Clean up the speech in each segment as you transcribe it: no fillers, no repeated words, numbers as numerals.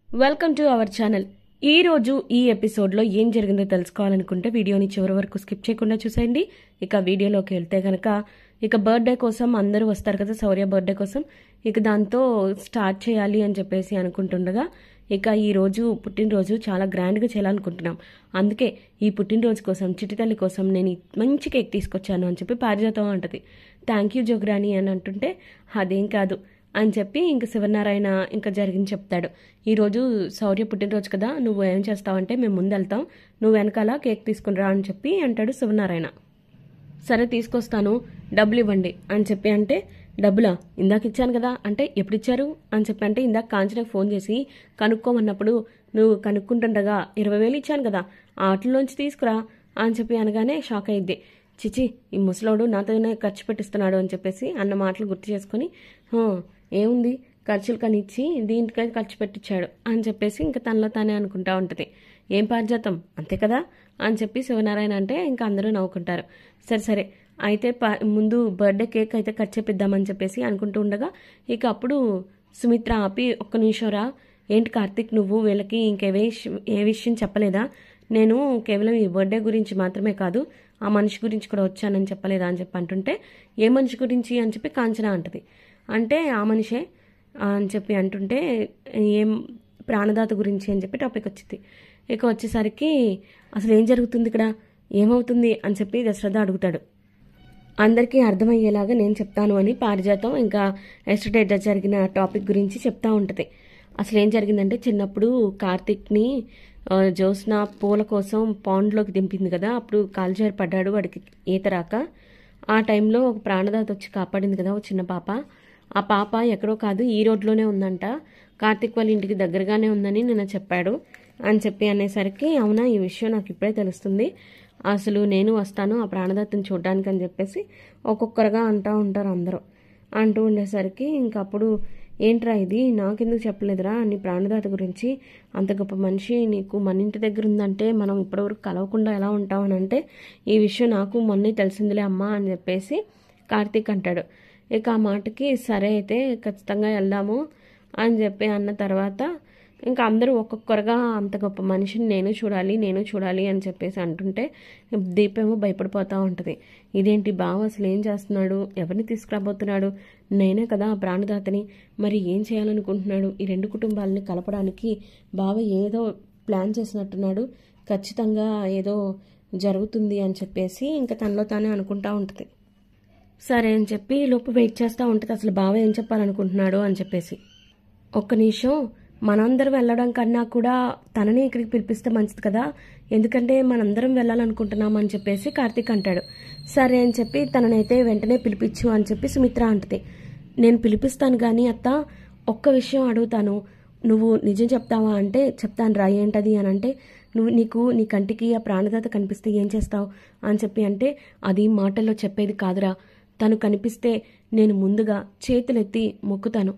Welcome to our channel. ఈ రోజు ఈ ఎపిసోడ్లో ఏం జరిగిందో తెలుసుకోవాలనుకుంటే వీడియోని చివరి వరకు స్కిప్ చేయకుండా చూసేయండి. ఇక వీడియోలోకి వెళ్తే కనుక ఇక బర్త్డే కోసం అందరూ వస్తారు కదా, శౌర్య బర్త్డే కోసం. ఇక దాంతో స్టార్ట్ చేయాలి అని చెప్పేసి అనుకుంటుండగా ఇక ఈ రోజు పుట్టినరోజు చాలా గ్రాండ్గా చేయాలనుకుంటున్నాం. అందుకే ఈ పుట్టినరోజు కోసం చిట్టి తల్లి కోసం నేను మంచి కేక్ తీసుకొచ్చాను అని చెప్పి పారిజాతం అంటది. థ్యాంక్ యూ జోగ్రాని అని అంటుంటే అదేం కాదు అని చెప్పి ఇంక శివనారాయణ ఇంకా జరిగింది చెప్తాడు. ఈరోజు శౌర్య పుట్టినరోజు కదా, నువ్వు ఏం చేస్తావంటే మేము ముందు వెళ్తాం, నువ్వు వెనకాల కేక్ తీసుకుని రా అని చెప్పి అంటాడు శివనారాయణ. సరే తీసుకొస్తాను, డబ్బులు ఇవ్వండి అని చెప్పి అంటే, డబ్బులా ఇందాక ఇచ్చాను కదా అంటే, ఎప్పుడు ఇచ్చారు అని చెప్పి అంటే, ఇందాక కాంచనకు ఫోన్ చేసి కనుక్కోమన్నప్పుడు నువ్వు కనుక్కుంటుండగా 20,000 ఇచ్చాను కదా, ఆటల్లోంచి తీసుకురా అని చెప్పి అనగానే షాక్ అయ్యిద్ది. చిచి ఈ ముసలోడు నాతోనే ఖర్చు పెట్టిస్తున్నాడు అని చెప్పేసి అన్న మాటలు గుర్తు చేసుకుని, ఏముంది ఖర్చులు కనిచ్చి దీనికైతే ఖర్చు పెట్టించాడు అని చెప్పేసి ఇంకా తనలో తానే అనుకుంటా ఉంటుంది. ఏం పారిజాతం అంతే కదా అని చెప్పి శివనారాయణ అంటే ఇంకా అందరూ నవ్వుకుంటారు. సరే సరే అయితే ముందు బర్త్డే కేక్ అయితే కట్ చేపిద్దామని చెప్పేసి అనుకుంటూ ఉండగా ఇక అప్పుడు సుమిత్ర ఆపి, ఒక్క నిమిషం రా, ఏంటి కార్తీక్ నువ్వు వీళ్ళకి ఏ విషయం చెప్పలేదా? నేను కేవలం ఈ బర్త్డే గురించి మాత్రమే కాదు, ఆ మనిషి గురించి కూడా వచ్చానని చెప్పలేదా అని చెప్పి అంటుంటే, ఏ మనిషి గురించి అని చెప్పి కాంచన అంటది. అంటే ఆ మనిషే అని చెప్పి అంటుంటే, ఏం ప్రాణదాత గురించి అని చెప్పి టాపిక్ వచ్చింది. ఇక వచ్చేసరికి అసలు ఏం జరుగుతుంది ఇక్కడ, ఏమవుతుంది అని చెప్పి దశరథ అడుగుతాడు. అందరికీ అర్థమయ్యేలాగా నేను చెప్తాను అని పారిజాతం ఇంకా ఎస్టర్డే జరిగిన టాపిక్ గురించి చెప్తా ఉంటుంది. అసలు ఏం జరిగిందంటే, చిన్నప్పుడు కార్తీక్ని జ్యోత్స్న పూల కోసం పాండ్లోకి దింపింది కదా, అప్పుడు కాలుజారి పడ్డాడు, వాడికి ఈత రాక. ఆ టైంలో ఒక ప్రాణదాత వచ్చి కాపాడింది కదా ఒక చిన్న పాప. ఆ పాప ఎక్కడో కాదు ఈ రోడ్లోనే ఉందంట, కార్తీక్ వాళ్ళ ఇంటికి దగ్గరగానే ఉందని నిన్న చెప్పాడు అని చెప్పి అనేసరికి, అవునా ఈ విషయం నాకు ఇప్పుడే తెలుస్తుంది, అసలు నేను వస్తాను ఆ ప్రాణదాతని చూడడానికి అని చెప్పేసి ఒక్కొక్కరుగా అంటూ ఉంటారు అందరూ. అంటూ ఉండేసరికి ఇంకప్పుడు, ఏంట్రా ఇది నాకెందుకు చెప్పలేదురా నీ ప్రాణదాత గురించి, అంత గొప్ప మనిషి నీకు మన ఇంటి దగ్గర ఉందంటే మనం ఇప్పటివరకు కలవకుండా ఎలా ఉంటామని అంటే, ఈ విషయం నాకు మొన్నే తెలిసిందిలే అమ్మా అని చెప్పేసి కార్తీక్ అంటాడు. ఇక ఆ మాటకి సరే అయితే ఖచ్చితంగా వెళ్దాము అని చెప్పి అన్న తర్వాత ఇంకా అందరూ ఒక్కొక్కరుగా అంత గొప్ప మనిషిని నేను చూడాలి అని చెప్పేసి అంటుంటే, దీపేమో భయపడిపోతూ ఉంటుంది. ఇదేంటి బావ అసలు ఏం చేస్తున్నాడు, ఎవరిని తీసుకురాబోతున్నాడు, నేనే కదా ప్రాణదాతని, మరి ఏం చేయాలనుకుంటున్నాడు, ఈ రెండు కుటుంబాలని కలపడానికి బావ ఏదో ప్లాన్ చేసినట్టున్నాడు, ఖచ్చితంగా ఏదో జరుగుతుంది అని చెప్పేసి ఇంకా తనలో తానే అనుకుంటా ఉంటుంది. సరే అని చెప్పి లోపు వెయిట్ చేస్తూ ఉంటుంది, అసలు బావ ఏం చెప్పాలనుకుంటున్నాడు అని చెప్పేసి. ఒక్క నిమిషం, మనందరం వెళ్ళడం కన్నా కూడా తనని ఇక్కడికి పిలిపిస్తే మంచిది కదా, ఎందుకంటే మనందరం వెళ్ళాలనుకుంటున్నాం అని చెప్పేసి కార్తీక్ అంటాడు. సరే అని చెప్పి తననైతే వెంటనే పిలిపించు అని చెప్పి సుమిత్ర అంటుంది. నేను పిలిపిస్తాను కానీ అత్త, ఒక్క విషయం అడుగుతాను, నువ్వు నిజం చెప్తావా అంటే, చెప్తాను రా, ఏంటది అని అంటే, నీకు నీ కంటికి ఆ ప్రాణదాత కనిపిస్తే ఏం చేస్తావు అని చెప్పి అంటే, అది మాటల్లో చెప్పేది కాదురా, తను కనిపిస్తే నేను ముందుగా చేతులెత్తి మొక్కుతాను,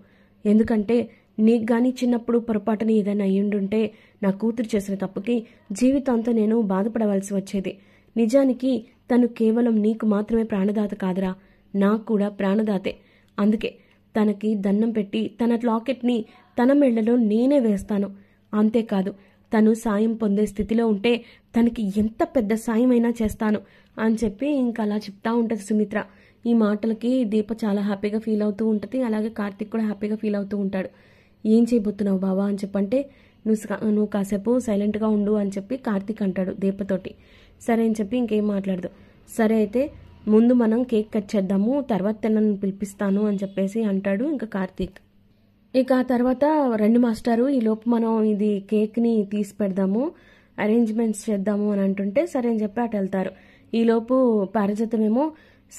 ఎందుకంటే నీకు కానీ చిన్నప్పుడు పొరపాటుని ఏదైనా అయ్యుండుంటే నా కూతురు చేసిన తప్పుకి జీవితాంతో నేను బాధపడవలసి వచ్చేది. నిజానికి తను కేవలం నీకు మాత్రమే ప్రాణదాత కాదురా, నాకు కూడా ప్రాణదాతే. అందుకే తనకి దండం పెట్టి తన లాకెట్ని తన మెళ్లలో నేనే వేస్తాను. అంతేకాదు తను సాయం పొందే స్థితిలో ఉంటే తనకి ఎంత పెద్ద సాయం అయినా చేస్తాను అని చెప్పి ఇంకా అలా చెప్తా ఉంటుంది సుమిత్ర. ఈ మాటలకి దీప చాలా హ్యాపీగా ఫీల్ అవుతూ ఉంటుంది, అలాగే కార్తీక్ కూడా హ్యాపీగా ఫీల్ అవుతూ ఉంటాడు. ఏం చేయబోతున్నావు బావా అని చెప్పంటే, నువ్వు కాసేపు సైలెంట్గా ఉండు అని చెప్పి కార్తీక్ అంటాడు దీపతోటి. సరే అని చెప్పి ఇంకేం మాట్లాడదు. సరే అయితే ముందు మనం కేక్ కట్ చేద్దాము, తర్వాత నన్ను పిలిపిస్తాను అని చెప్పేసి అంటాడు ఇంకా కార్తీక్. ఇక ఆ తర్వాత రండి మాస్టారు, ఈలోపు మనం ఇది కేక్ని తీసి పెడదాము, అరేంజ్మెంట్స్ చేద్దాము అని అంటుంటే సరే అని చెప్పి అటు వెళ్తారు. ఈలోపు పారిజాతమేమో,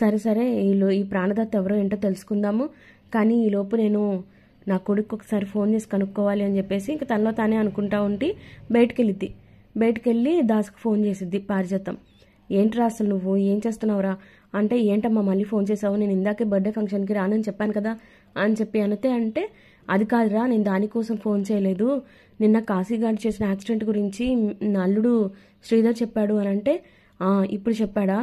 సరే ఈ ప్రాణదాత ఎవరో ఏంటో తెలుసుకుందాము, కానీ ఈలోపు నేను నా కొడుకు ఒకసారి ఫోన్ చేసి కనుక్కోవాలి అని చెప్పేసి ఇంక తనలో తానే అనుకుంటా ఉండి బయటకెళ్ళి దాసుకు ఫోన్ చేసిద్ది పారిజాతం. ఏంట్రా అసలు నువ్వు ఏం చేస్తున్నావురా అంటే, ఏంటమ్మా మళ్ళీ ఫోన్ చేసావు, నేను ఇందాకే బర్త్డే ఫంక్షన్కి రానని చెప్పాను కదా అని చెప్పి అంటే, అది కాదురా నేను దానికోసం ఫోన్ చేయలేదు, నిన్న కాశీగాడు చేసిన యాక్సిడెంట్ గురించి నా అల్లుడు శ్రీధర్ చెప్పాడు అని అంటే, ఇప్పుడు చెప్పాడా,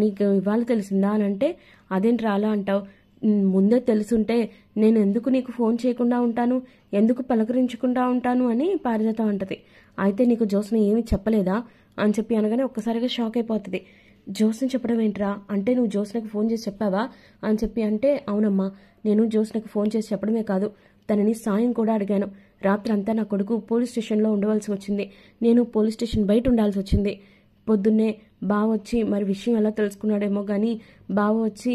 నీకు ఇవాళ తెలిసిందా అని అంటే, అదేంటి రాలా అంటావు, ముందే తెలుసుంటే నేను ఎందుకు నీకు ఫోన్ చేయకుండా ఉంటాను, ఎందుకు పలకరించకుండా ఉంటాను అని పారిజాతం అంటది. అయితే నీకు జ్యోత్స్న ఏమీ చెప్పలేదా అని చెప్పి అనగానే ఒక్కసారిగా షాక్ అయిపోతుంది. జ్యోత్స్న చెప్పడం ఏంట్రా అంటే నువ్వు జ్యోత్స్నకి ఫోన్ చేసి చెప్పావా అని చెప్పి అంటే, అవునమ్మా, నేను జ్యోత్స్నకి ఫోన్ చేసి చెప్పడమే కాదు, తనని సాయం కూడా అడిగాను. రాత్రంతా నా కొడుకు పోలీస్ స్టేషన్లో ఉండవలసి వచ్చింది. నేను పోలీస్ స్టేషన్ బయట ఉండాల్సి వచ్చింది. పొద్దున్నే బావ వచ్చి మరి విషయం ఎలా తెలుసుకున్నాడేమో కానీ బావ వచ్చి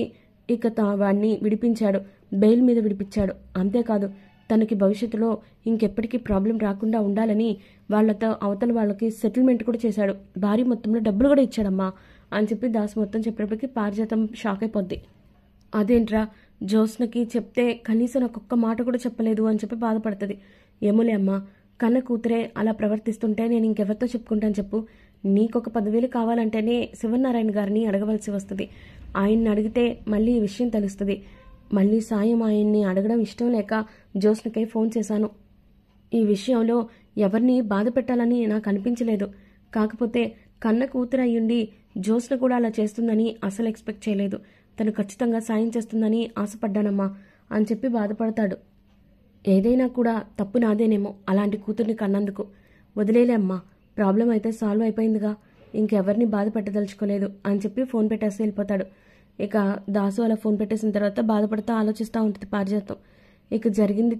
ఇక వాడిని విడిపించాడు, బెయిల్ మీద విడిపించాడు. అంతేకాదు తనకి భవిష్యత్తులో ఇంకెప్పటికీ ప్రాబ్లం రాకుండా ఉండాలని వాళ్ళతో అవతల వాళ్ళకి సెటిల్మెంట్ కూడా చేశాడు. భారీ మొత్తంలో డబ్బులు కూడా ఇచ్చాడమ్మా అని చెప్పి దాసు మొత్తం చెప్పేటప్పటికి పారిజాతం షాక్ అయిపోద్ది. అదేంట్రా, జ్యోత్స్నకి చెప్తే కనీసం నాకు ఒక్క మాట కూడా చెప్పలేదు అని చెప్పి బాధపడుతుంది. ఏమోలే అమ్మా, కన్న కూతురే అలా ప్రవర్తిస్తుంటే నేను ఇంకెవరితో చెప్పుకుంటాను చెప్పు. నీకొక 10,000 కావాలంటేనే శివనారాయణ గారిని అడగవలసి వస్తుంది. ఆయన్ని అడిగితే మళ్ళీ ఈ విషయం తెలుస్తుంది. మళ్ళీ సాయం ఆయన్ని అడగడం ఇష్టం లేక జ్యోత్స్నకై ఫోన్ చేశాను. ఈ విషయంలో ఎవరిని బాధ పెట్టాలని నాకు అనిపించలేదు. కాకపోతే కన్న కూతురు అయ్యుండి జ్యోత్స్న కూడా అలా చేస్తుందని అసలు ఎక్స్పెక్ట్ చేయలేదు. తను ఖచ్చితంగా సాయం చేస్తుందని ఆశపడ్డానమ్మా అని చెప్పి బాధపడతాడు. ఏదైనా కూడా తప్పు నాదేనేమో అలాంటి కూతుర్ని కన్నందుకు. వదిలేలే అమ్మా, ప్రాబ్లం అయితే సాల్వ్ అయిపోయిందిగా, ఇంకెవరిని బాధ పెట్టదలుచుకోలేదు అని చెప్పి ఫోన్ పెట్టేసి వెళ్ళిపోతాడు. ఇక దాసు అలా ఫోన్ పెట్టేసిన తర్వాత బాధపడుతూ ఆలోచిస్తూ ఉంటుంది పారిజాతం. ఇక జరిగింది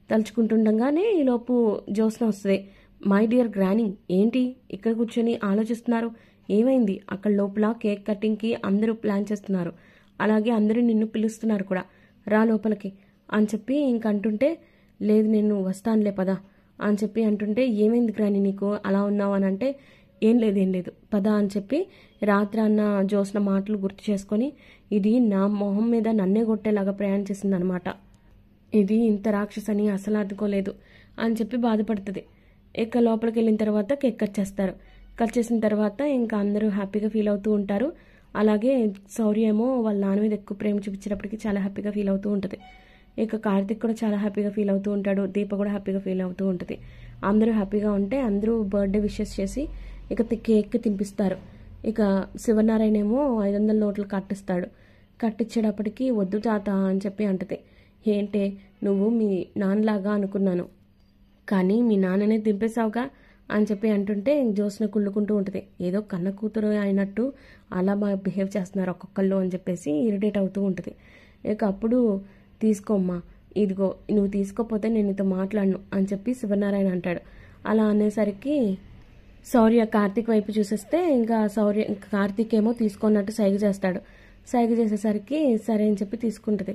తలుచుకుంటుండగానే ఈలోపు జ్యోత్స్న వస్తుంది. మై డియర్ గ్రానీ, ఏంటి ఇక్కడ కూర్చొని ఆలోచిస్తున్నారు, ఏమైంది? అక్కడ లోపల కేక్ కటింగ్కి అందరూ ప్లాన్ చేస్తున్నారు, అలాగే అందరూ నిన్ను పిలుస్తున్నారు కూడా, రా లోపలికి అని చెప్పి ఇంక అంటుంటే, లేదు నేను వస్తానులే పదా అని చెప్పి అంటుంటే, ఏమైంది గ్రానీ నీకు అలా ఉన్నావు అని అంటే, ఏం లేదు పదా అని చెప్పి రాత్రి అన్న జ్యోత్స్న మాటలు గుర్తు చేసుకొని, ఇది నా మొహం మీద నన్నే కొట్టేలాగా ప్రయాణం చేసిందనమాట, ఇది ఇంత రాక్షసని అసలు అదుకోలేదు అని చెప్పి బాధపడుతుంది. ఇక లోపలికి వెళ్ళిన తర్వాత కేక్ కట్ చేస్తారు. కట్ చేసిన తర్వాత ఇంకా అందరూ హ్యాపీగా ఫీల్ అవుతూ ఉంటారు. అలాగే శౌర్య ఏమో వాళ్ళ నాన్న మీద ఎక్కువ ప్రేమ చూపించేటప్పటికి చాలా హ్యాపీగా ఫీల్ అవుతూ ఉంటుంది. ఇక కార్తిక్ కూడా చాలా హ్యాపీగా ఫీల్ అవుతూ ఉంటాడు. దీప కూడా హ్యాపీగా ఫీల్ అవుతూ ఉంటుంది. అందరూ హ్యాపీగా ఉంటే అందరూ బర్త్డే విషెస్ చేసి ఇక కేక్ తినిపిస్తారు. ఇక శివనారాయణ ఏమో 500 నోట్లు కట్టిస్తాడు. కట్టించేటప్పటికి వద్దు తాత అని చెప్పి అంటది. ఏంటే నువ్వు మీ నాన్నలాగా అనుకున్నాను, కానీ మీ నాన్ననే దింపేశావుగా అని చెప్పి అంటుంటే జ్యోత్స్న కుళ్ళుకుంటూ ఉంటుంది. ఏదో కన్న కూతురు అయినట్టు అలా బిహేవ్ చేస్తున్నారు ఒక్కొక్కళ్ళు అని చెప్పేసి ఇరిటేట్ అవుతూ ఉంటుంది. ఇక అప్పుడు తీసుకోమ్మా, ఇదిగో నువ్వు తీసుకోపోతే నేను నీతో మాట్లాడను అని చెప్పి శివనారాయణ అంటాడు. అలా అనేసరికి శౌర్య కార్తీక్ వైపు చూసేస్తే ఇంకా కార్తీక్ ఏమో తీసుకున్నట్టు సైగ చేస్తాడు. సైగ చేసేసరికి సరే అని చెప్పి తీసుకుంటుంది.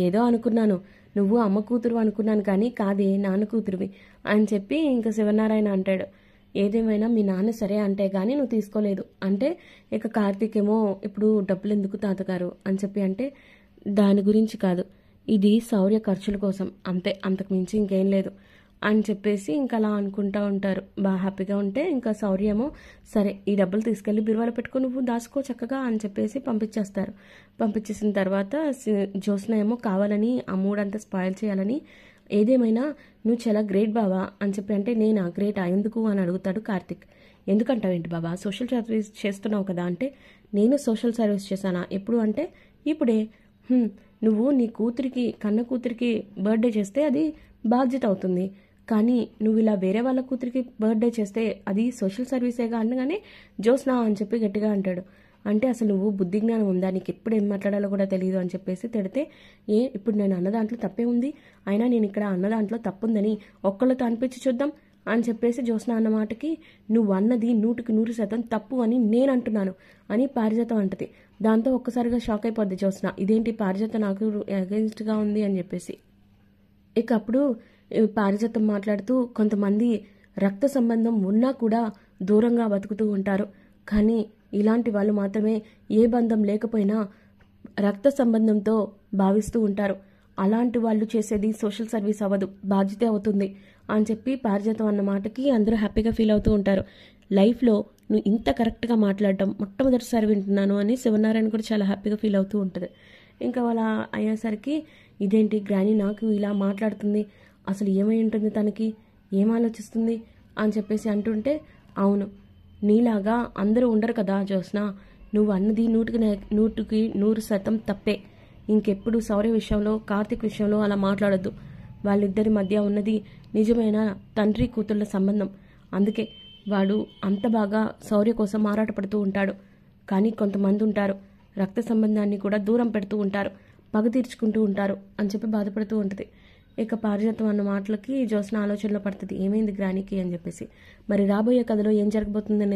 ఏదో అనుకున్నాను, నువ్వు అమ్మ కూతురు అనుకున్నాను కానీ కాదే నాన్న కూతురువి అని చెప్పి ఇంకా శివనారాయణ అంటాడు. ఏదేమైనా మీ నాన్న సరే అంటే కానీ నువ్వు తీసుకోలేదు అంటే ఇక కార్తీక్ ఏమో ఇప్పుడు డబ్బులు ఎందుకు తాతగారు అని చెప్పి అంటే, దాని గురించి కాదు, ఇది శౌర్య ఖర్చుల కోసం అంతే, అంతకు మించి ఇంకేం లేదు అని చెప్పేసి ఇంకా అలా అనుకుంటా ఉంటారు. బాగా హ్యాపీగా ఉంటే ఇంకా శౌర్య ఏమో సరే ఈ డబ్బులు తీసుకెళ్లి బిరువాలో పెట్టుకుని నువ్వు దాచుకో చక్కగా అని చెప్పేసి పంపించేస్తారు. పంపించేసిన తర్వాత జ్యోత్స్న ఏమో కావాలని ఆ మూడంతా స్పాయిల్ చేయాలని, ఏదేమైనా నువ్వు చాలా గ్రేట్ బావా అని చెప్పి అంటే, నేనా గ్రేటా ఎందుకు అని అడుగుతాడు కార్తిక్. ఎందుకంటావేంటి బాబా, సోషల్ సర్వీస్ చేస్తున్నావు కదా అంటే, నేను సోషల్ సర్వీస్ చేశానా ఎప్పుడు అంటే ఇప్పుడే. నువ్వు నీ కూతురికి కన్న కూతురికి బర్త్డే చేస్తే అది బాధ్యత అవుతుంది, కానీ నువ్వు ఇలా వేరే వాళ్ళ కూతురికి బర్త్డే చేస్తే అది సోషల్ సర్వీసేగా అనగానే జ్యోత్స్న అని చెప్పి గట్టిగా అంటాడు. అంటే అసలు నువ్వు బుద్ధి జ్ఞానం ఉందా, నీకు ఎప్పుడు ఏం మాట్లాడాలో కూడా తెలియదు అని చెప్పేసి తిడితే, ఇప్పుడు నేను అన్న దాంట్లో తప్పే ఉంది, అయినా నేను ఇక్కడ అన్న దాంట్లో తప్పుందని ఒక్కళ్ళతో అనిపించి చూద్దాం అని చెప్పేసి జ్యోత్స్న అన్న మాటకి, నువ్వు అన్నది 100% తప్పు అని నేను అంటున్నాను అని పారిజాతం అంటది. దాంతో ఒక్కసారిగా షాక్ అయిపోద్ది జ్యోత్స్న, ఇదేంటి పారిజాతం నాకు అగెన్స్ట్గా ఉంది అని చెప్పేసి. ఇక అప్పుడు పారిజాతం మాట్లాడుతూ, కొంతమంది రక్త సంబంధం ఉన్నా కూడా దూరంగా బతుకుతూ ఉంటారు, కానీ ఇలాంటి వాళ్ళు మాత్రమే ఏ బంధం లేకపోయినా రక్త సంబంధంతో భావిస్తూ ఉంటారు. అలాంటి వాళ్ళు చేసేది సోషల్ సర్వీస్ అవ్వదు, బాధ్యత అవుతుంది అని చెప్పి పారిజాతం అన్న మాటకి అందరూ హ్యాపీగా ఫీల్ అవుతూ ఉంటారు. లైఫ్లో నువ్వు ఇంత కరెక్ట్గా మాట్లాడటం మొట్టమొదటిసారి వింటున్నాను అని శివనారాయణ కూడా చాలా హ్యాపీగా ఫీల్ అవుతూ ఉంటుంది. ఇంకా అలా అయ్యేసరికి, ఇదేంటి గ్రానీ నాకు ఇలా మాట్లాడుతుంది, అసలు ఏమై ఉంటుంది, తనకి ఏం ఆలోచిస్తుంది అని చెప్పేసి అంటుంటే, అవును నీలాగా అందరూ ఉండరు కదా జ్యోత్స్న, నువ్వు అన్నది 100% తప్పే, ఇంకెప్పుడు శౌర్య విషయంలో కార్తిక్ విషయంలో అలా మాట్లాడొద్దు. వాళ్ళిద్దరి మధ్య ఉన్నది నిజమైన తండ్రి కూతుళ్ళ సంబంధం. అందుకే వాడు అంత బాగా శౌర్య కోసం ఆరాటపడుతూ ఉంటాడు. కానీ కొంతమంది ఉంటారు, రక్త సంబంధాన్ని కూడా దూరం పెడుతూ ఉంటారు, పగ తీర్చుకుంటూ ఉంటారు అని చెప్పి బాధపడుతూ ఉంటుంది. ఇక పారిజాతం అన్న మాటలకి జ్యోత్స్న ఆలోచనలో పడుతుంది, ఏమైంది గ్రానికి అని చెప్పేసి. మరి రాబోయే కథలో ఏం జరగబోతుందని